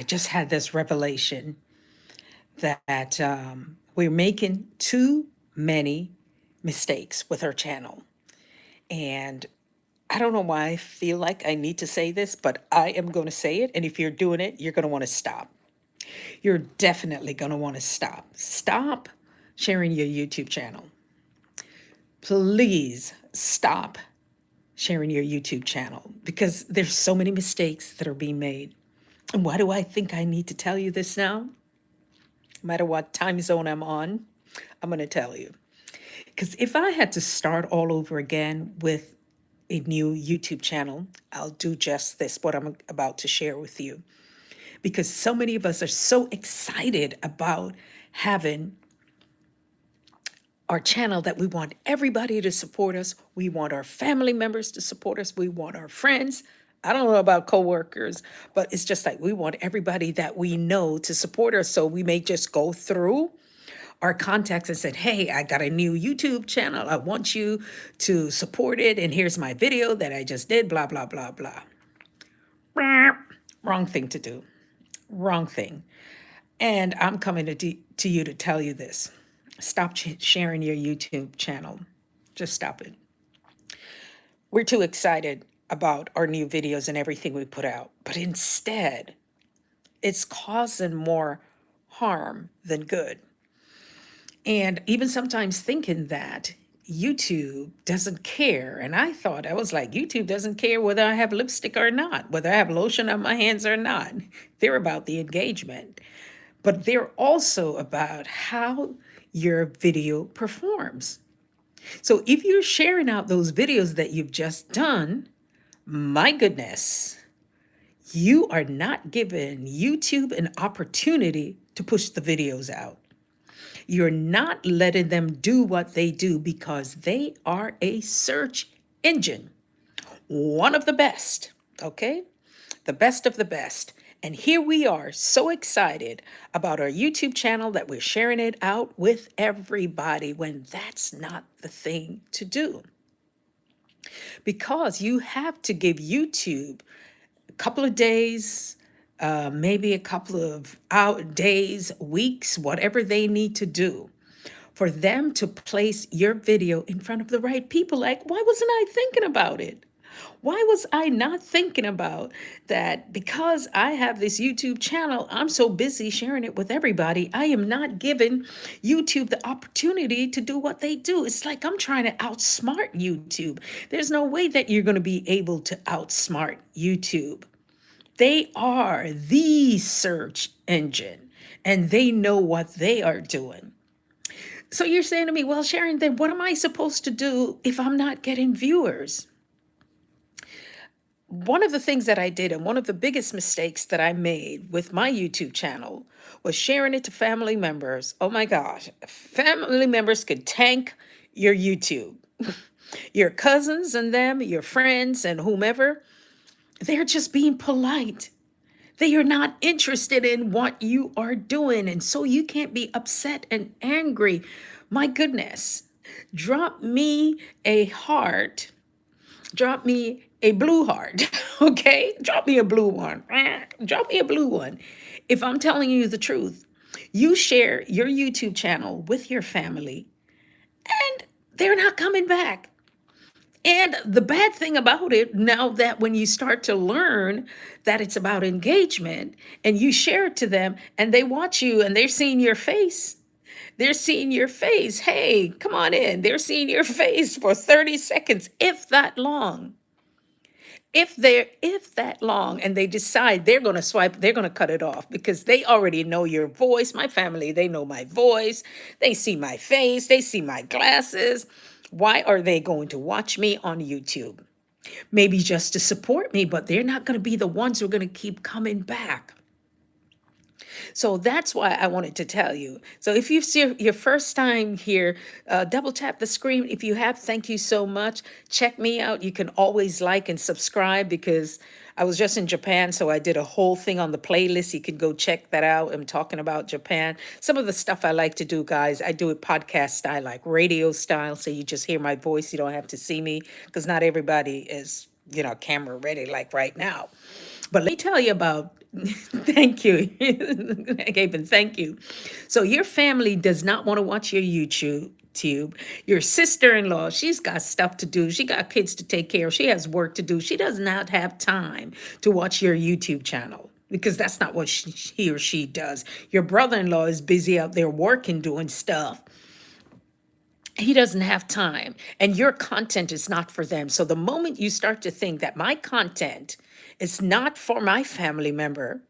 just had this revelation that we're making too many mistakes with our channel. And I don't know why I feel like I need to say this, but I am going to say it. And if you're doing it, you're going to want to stop. You're definitely going to want to stop. Stop sharing your YouTube channel. Please stop sharing your YouTube channel because there's so many mistakes that are being made. And why do I think I need to tell you this now? No matter what time zone I'm on, I'm going to tell you. Because if I had to start all over again with a new YouTube channel, I'll do just this, what I'm about to share with you. Because so many of us are so excited about having our channel that we want everybody to support us. We want our family members to support us. We want our friends. I don't know about coworkers, but it's just like we want everybody that we know to support us. So we may just go through our contacts and said, hey, I got a new YouTube channel. I want you to support it. And here's my video that I just did, blah, blah, blah, blah. Wrong thing to do. Wrong thing. And I'm coming to you to tell you this. Stop sharing your YouTube channel. Just stop it. We're too excited about our new videos and everything we put out. But instead, it's causing more harm than good. And even sometimes thinking that YouTube doesn't care. And I was like, YouTube doesn't care whether I have lipstick or not, whether I have lotion on my hands or not. They're about the engagement. But they're also about how your video performs. So if you're sharing out those videos that you've just done, my goodness, you are not giving YouTube an opportunity to push the videos out. You're not letting them do what they do because they are a search engine, one of the best, okay? The best of the best. And here we are, so excited about our YouTube channel that we're sharing it out with everybody when that's not the thing to do. Because you have to give YouTube a couple of days, maybe a couple of days, weeks, whatever they need to do for them to place your video in front of the right people. Like, why wasn't I thinking about it? Why was I not thinking about that? Because I have this YouTube channel, I'm so busy sharing it with everybody. I am not giving YouTube the opportunity to do what they do. It's like I'm trying to outsmart YouTube. There's no way that you're going to be able to outsmart YouTube. They are the search engine and they know what they are doing. So you're saying to me, well, Sharon, then what am I supposed to do if I'm not getting viewers? One of the things that I did, and one of the biggest mistakes that I made with my YouTube channel, was sharing it to family members. Oh my gosh, family members could tank your YouTube. Your cousins and them, your friends and whomever, they're just being polite. They are not interested in what you are doing. And so you can't be upset and angry. My goodness, drop me a heart. Drop me a blue heart, okay? Drop me a blue one. Drop me a blue one. If I'm telling you the truth, you share your YouTube channel with your family and they're not coming back. And the bad thing about it, now that when you start to learn that it's about engagement and you share it to them and they watch you and they're seeing your face, they're seeing your face. Hey, come on in. They're seeing your face for 30 seconds, if that long. If that long, and they decide they're going to swipe, they're going to cut it off because they already know your voice. My family, they know my voice. They see my face. They see my glasses. Why are they going to watch me on YouTube? Maybe just to support me, but they're not going to be the ones who are going to keep coming back. So that's why I wanted to tell you. So if you've seen your first time here, double tap the screen. If you have, thank you so much. Check me out. You can always like and subscribe because I was just in Japan, so I did a whole thing on the playlist. You can go check that out. I'm talking about Japan. Some of the stuff I like to do, guys, I do it podcast style, like radio style. So you just hear my voice. You don't have to see me because not everybody is, camera ready like right now. But let me tell you about Thank you. Gaben, thank you. So your family does not want to watch your YouTube. Tube. Your sister-in-law, she's got stuff to do. She got kids to take care of. She has work to do. She does not have time to watch your YouTube channel because that's not what he or she does. Your brother-in-law is busy out there working, doing stuff. He doesn't have time, and your content is not for them. So the moment you start to think that my content is not for my family member,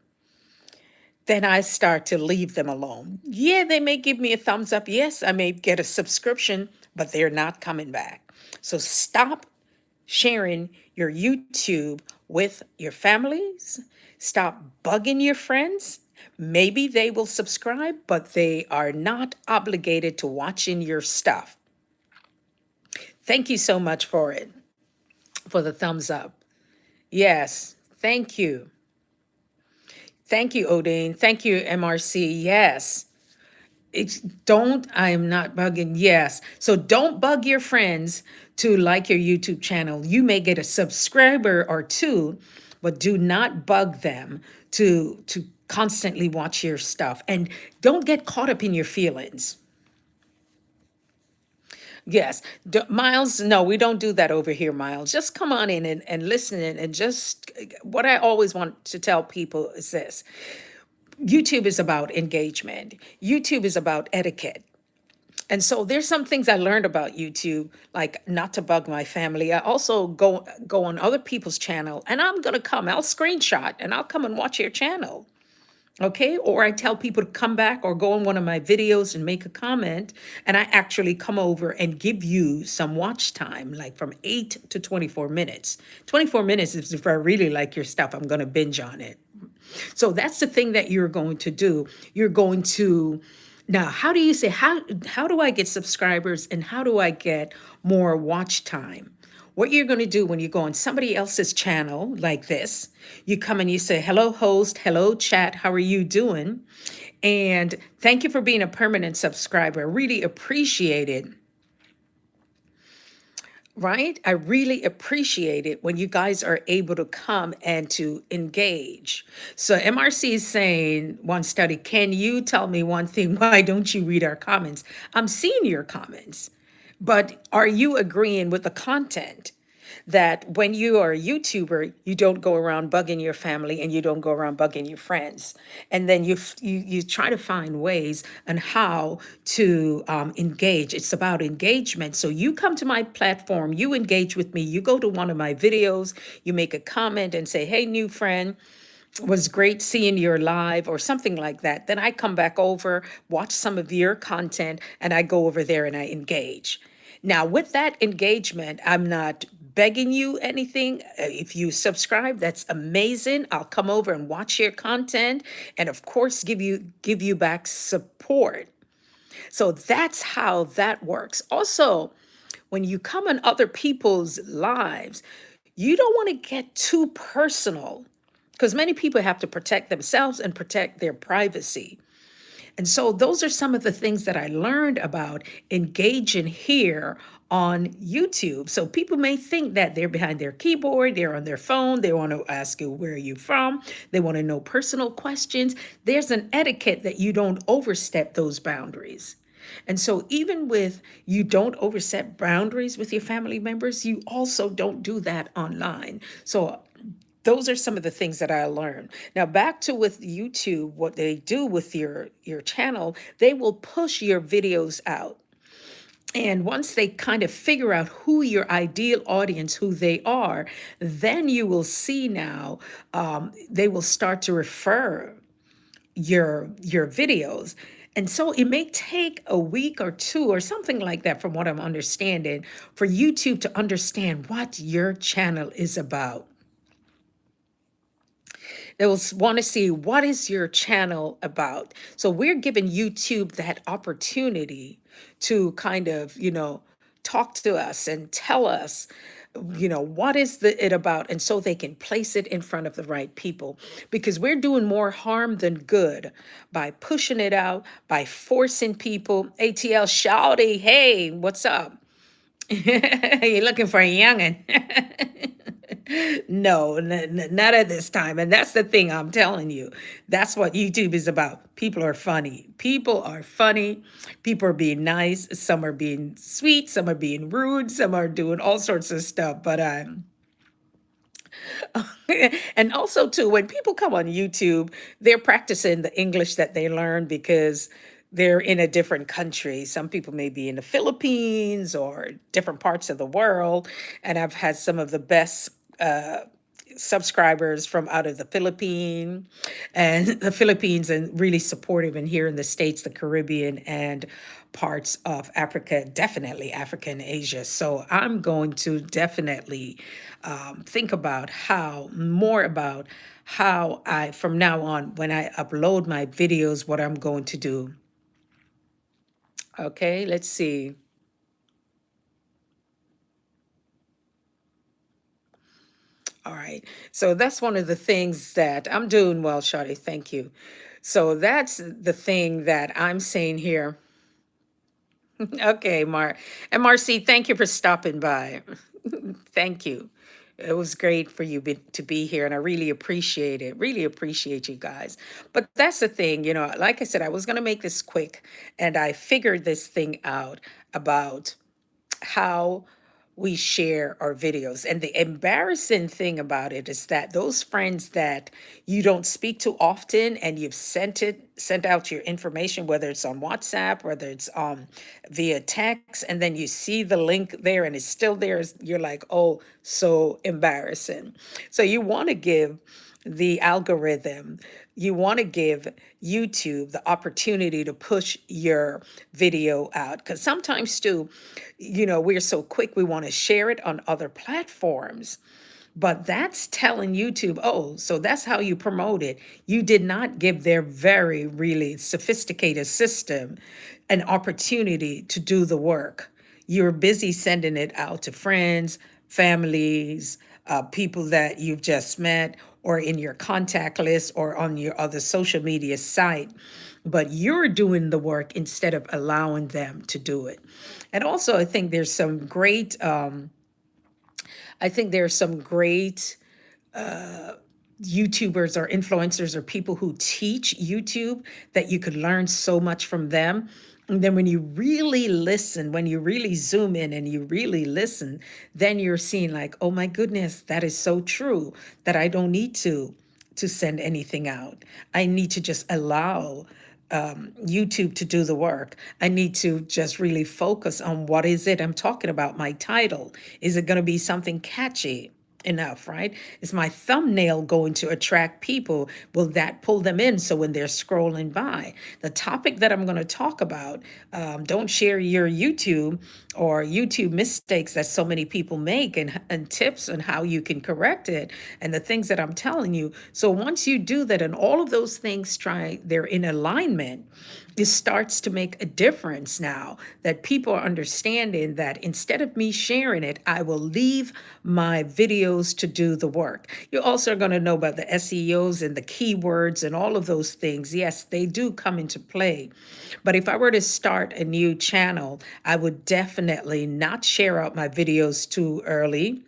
then I start to leave them alone. Yeah, they may give me a thumbs up. Yes, I may get a subscription, but they're not coming back. So stop sharing your YouTube with your families. Stop bugging your friends. Maybe they will subscribe, but they are not obligated to watching your stuff. Thank you so much for it, for the thumbs up. Yes, thank you. Thank you, Odin. Thank you, MRC. Yes. Don't, I am not bugging. Yes. So don't bug your friends to like your YouTube channel. You may get a subscriber or two, but do not bug them to constantly watch your stuff. And don't get caught up in your feelings. Yes. Miles, no, we don't do that over here, Miles. Just come on in and listen in and just what I always want to tell people is this. YouTube is about engagement. YouTube is about etiquette. And so there's some things I learned about YouTube, like not to bug my family. I also go on other people's channel and I'm gonna come, I'll screenshot and I'll come and watch your channel. Okay, or I tell people to come back or go on one of my videos and make a comment, and I actually come over and give you some watch time, like from 8 to 24 minutes. 24 minutes is if I really like your stuff, I'm going to binge on it. So that's the thing that you're going to do. You're going to now, how do you say how do I get subscribers and how do I get more watch time? What you're going to do when you go on somebody else's channel like this, you come and you say, hello, host, hello, chat, how are you doing? And thank you for being a permanent subscriber. I really appreciate it. Right? I really appreciate it when you guys are able to come and to engage. So MRC is saying, one study, can you tell me one thing? Why don't you read our comments? I'm seeing your comments, but are you agreeing with the content? That when you are a YouTuber, you don't go around bugging your family and you don't go around bugging your friends. And then you try to find ways and how to engage. It's about engagement. So you come to my platform, you engage with me, you go to one of my videos, you make a comment and say, hey, new friend, was great seeing your live or something like that. Then I come back over, watch some of your content, and I go over there and I engage. Now, with that engagement, I'm not begging you anything. If you subscribe, that's amazing. I'll come over and watch your content and of course give you back support. So that's how that works. Also, when you come on other people's lives, you don't want to get too personal because many people have to protect themselves and protect their privacy. And so those are some of the things that I learned about engaging here on YouTube. So people may think that they're behind their keyboard, they're on their phone, they want to ask you, where are you from? They want to know personal questions. There's an etiquette that you don't overstep those boundaries. And so even with you don't overstep boundaries with your family members, you also don't do that online. So those are some of the things that I learned. Now back to with YouTube, what they do with your channel, they will push your videos out. And once they kind of figure out who your ideal audience, who they are, then you will see now they will start to refer your videos. And so it may take a week or two or something like that, from what I'm understanding, for YouTube to understand what your channel is about. They will want to see what is your channel about. So we're giving YouTube that opportunity to kind of, talk to us and tell us, what is it about? And so they can place it in front of the right people because we're doing more harm than good by pushing it out, by forcing people. ATL Shouty, hey, what's up? You're looking for a youngin'. No, not at this time. And that's the thing I'm telling you. That's what YouTube is about. People are funny. People are funny. People are being nice. Some are being sweet. Some are being rude. Some are doing all sorts of stuff. But and also too, when people come on YouTube, they're practicing the English that they learn because they're in a different country. Some people may be in the Philippines or different parts of the world, and I've had some of the best subscribers from out of the Philippines and really supportive, and here in the States, the Caribbean, and parts of Africa, definitely Africa and Asia. So I'm going to definitely think about how I, from now on, when I upload my videos, what I'm going to do. Okay, let's see. All right. So that's one of the things that I'm doing well, Shawty. Thank you. So that's the thing that I'm saying here. Okay, and Marcy, thank you for stopping by. Thank you. It was great for you to be here, and I really appreciate it. Really appreciate you guys. But that's the thing, like I said, I was going to make this quick, and I figured this thing out about how we share our videos. And the embarrassing thing about it is that those friends that you don't speak to often, and you've sent out your information, whether it's on WhatsApp, whether it's via text, and then you see the link there and it's still there, you're like, oh, so embarrassing. So you want to give the algorithm, you want to give YouTube the opportunity to push your video out. Because sometimes, too, we're so quick, we want to share it on other platforms. But that's telling YouTube, oh, so that's how you promote it. You did not give their very, really sophisticated system an opportunity to do the work. You're busy sending it out to friends, families, people that you've just met, or in your contact list, or on your other social media site. But you're doing the work instead of allowing them to do it. And also, I think there's some great YouTubers or influencers or people who teach YouTube that you could learn so much from them. And then when you really listen, when you really zoom in and you really listen, then you're seeing like, oh my goodness, that is so true, that I don't need to send anything out. I need to just allow YouTube to do the work. I need to just really focus on what is it I'm talking about. My title, is it going to be something catchy enough, right? Is my thumbnail going to attract people? Will that pull them in so when they're scrolling by? The topic that I'm going to talk about, don't share your YouTube or YouTube mistakes that so many people make, and tips on how you can correct it, and the things that I'm telling you. So once you do that and all of those things they're in alignment, it starts to make a difference now that people are understanding that instead of me sharing it, I will leave my videos to do the work. You're also going to know about the SEOs and the keywords and all of those things. Yes, they do come into play. But if I were to start a new channel, I would definitely not share out my videos too early.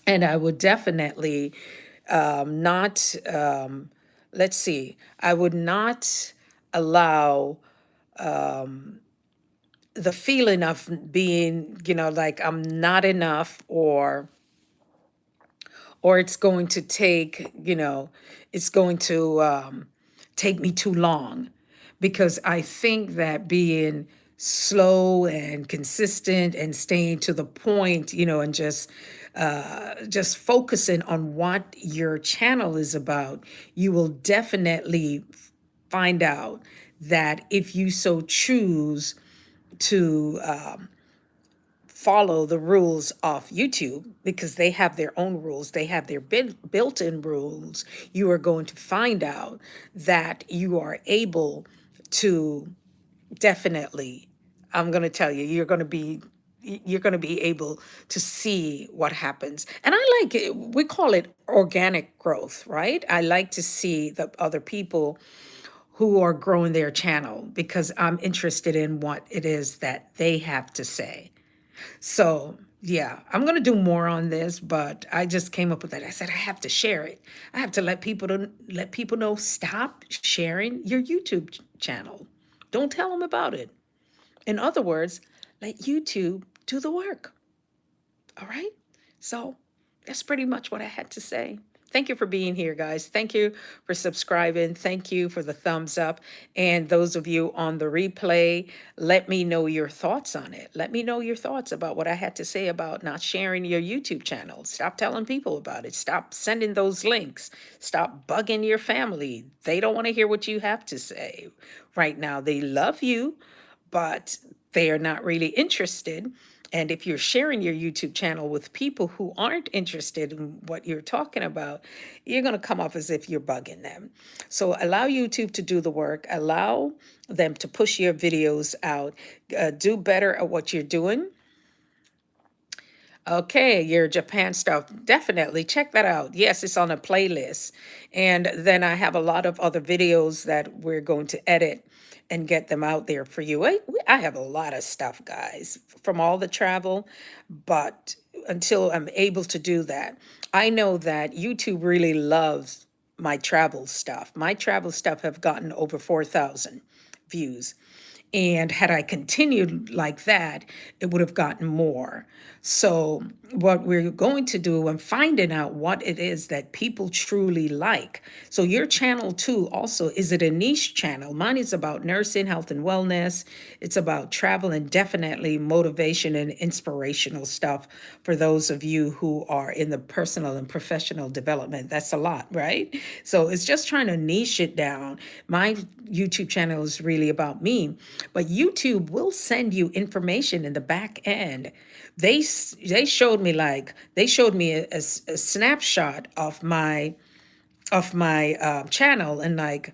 And I would definitely not, let's see, I would not allow the feeling of being, like I'm not enough, or it's going to take, it's going to take me too long. Because I think that being slow and consistent and staying to the point, and just focusing on what your channel is about, you will definitely find out that if you so choose to follow the rules of YouTube, because they have their own rules, they have their built-in rules, you are going to find out that you are able to definitely, I'm going to tell you, you're going to be able to see what happens. And I like it, we call it organic growth, right? I like to see the other people who are growing their channel because I'm interested in what it is that they have to say. So Yeah, I'm gonna do more on this, but I just came up with that. I said I have to share it. I have to let people know, stop sharing your YouTube channel. Don't tell them about it. In other words, let YouTube do the work. All right. So that's pretty much what I had to say. Thank you for being here, guys. Thank you for subscribing. Thank you for the thumbs up. And those of you on the replay, let me know your thoughts on it. Let me know your thoughts about what I had to say about not sharing your YouTube channel. Stop telling people about it. Stop sending those links. Stop bugging your family. They don't want to hear what you have to say right now. They love you, but they are not really interested. And if you're sharing your YouTube channel with people who aren't interested in what you're talking about, you're going to come off as if you're bugging them. So allow YouTube to do the work, allow them to push your videos out, do better at what you're doing. Okay, your Japan stuff. Definitely check that out. Yes, it's on a playlist. And then I have a lot of other videos that we're going to edit and get them out there for you. I have a lot of stuff, guys, from all the travel, but until I'm able to do that, I know that YouTube really loves my travel stuff. My travel stuff have gotten over 4,000 views. And had I continued like that, it would have gotten more. So, what we're going to do, I'm finding out what it is that people truly like. So, your channel too, also, is it a niche channel? Mine is about nursing, health, and wellness. It's about travel and definitely motivation and inspirational stuff for those of you who are in the personal and professional development. That's a lot, right? So, it's just trying to niche it down. My YouTube channel is really about me, but YouTube will send you information in the back end. They showed me, a snapshot of my channel, and like,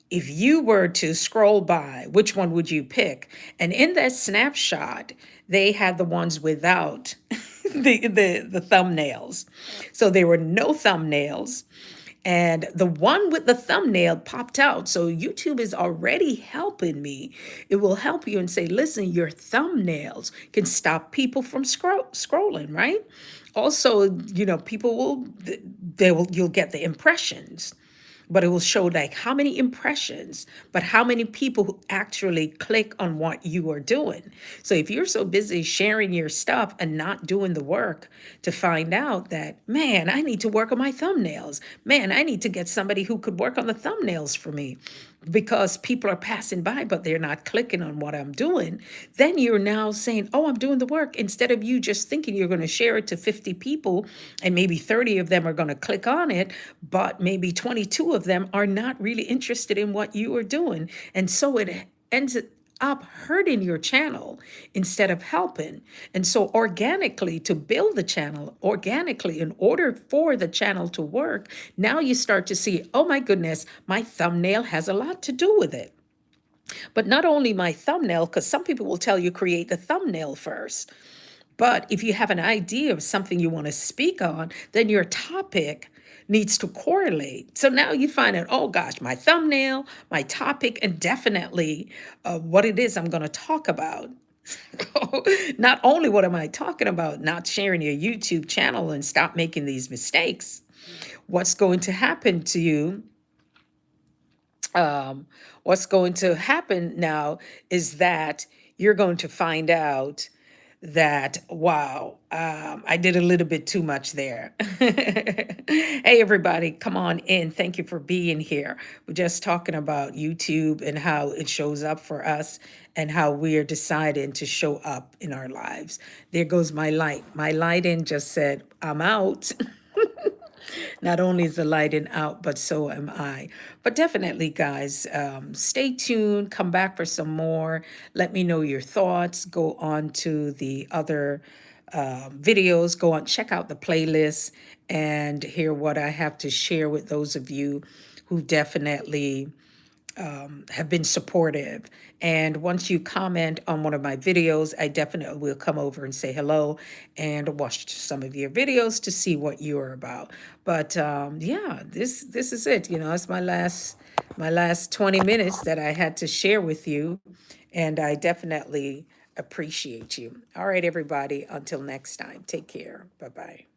if you were to scroll by, which one would you pick? And in that snapshot, they had the ones without the thumbnails. So there were no thumbnails. And the one with the thumbnail popped out. So YouTube is already helping me. It will help you and say, listen, your thumbnails can stop people from scrolling, right? Also, people you'll get the impressions, but it will show like how many impressions, but how many people who actually click on what you are doing. So if you're so busy sharing your stuff and not doing the work to find out that, man, I need to work on my thumbnails. Man, I need to get somebody who could work on the thumbnails for me, because people are passing by, but they're not clicking on what I'm doing, then you're now saying, oh, I'm doing the work, instead of you just thinking you're going to share it to 50 people and maybe 30 of them are going to click on it, but maybe 22 of them are not really interested in what you are doing. And so it ends up hurting your channel instead of helping. And so, organically, to build the channel organically, in order for the channel to work, now you start to see, oh my goodness, my thumbnail has a lot to do with it. But not only my thumbnail, because some people will tell you create the thumbnail first. But if you have an idea of something you want to speak on, then your topic needs to correlate. So now you find out, oh gosh, my thumbnail, my topic, and definitely what it is I'm going to talk about. Not only what am I talking about, not sharing your YouTube channel and stop making these mistakes. What's going to happen to you? Um, what's going to happen now is that you're going to find out that, wow, I did a little bit too much there. Hey, everybody, come on in. Thank you for being here. We're just talking about YouTube and how it shows up for us and how we are deciding to show up in our lives. There goes my light. My light in just said, I'm out. Not only is the lighting out, but so am I. But definitely, guys, stay tuned. Come back for some more. Let me know your thoughts. Go on to the other videos. Go on, check out the playlist and hear what I have to share with those of you who definitely have been supportive. And once you comment on one of my videos, I definitely will come over and say hello and watch some of your videos to see what you're about. But yeah, this is it. It's my last 20 minutes that I had to share with you, and I definitely appreciate you. All right, everybody. Until next time, take care. Bye bye.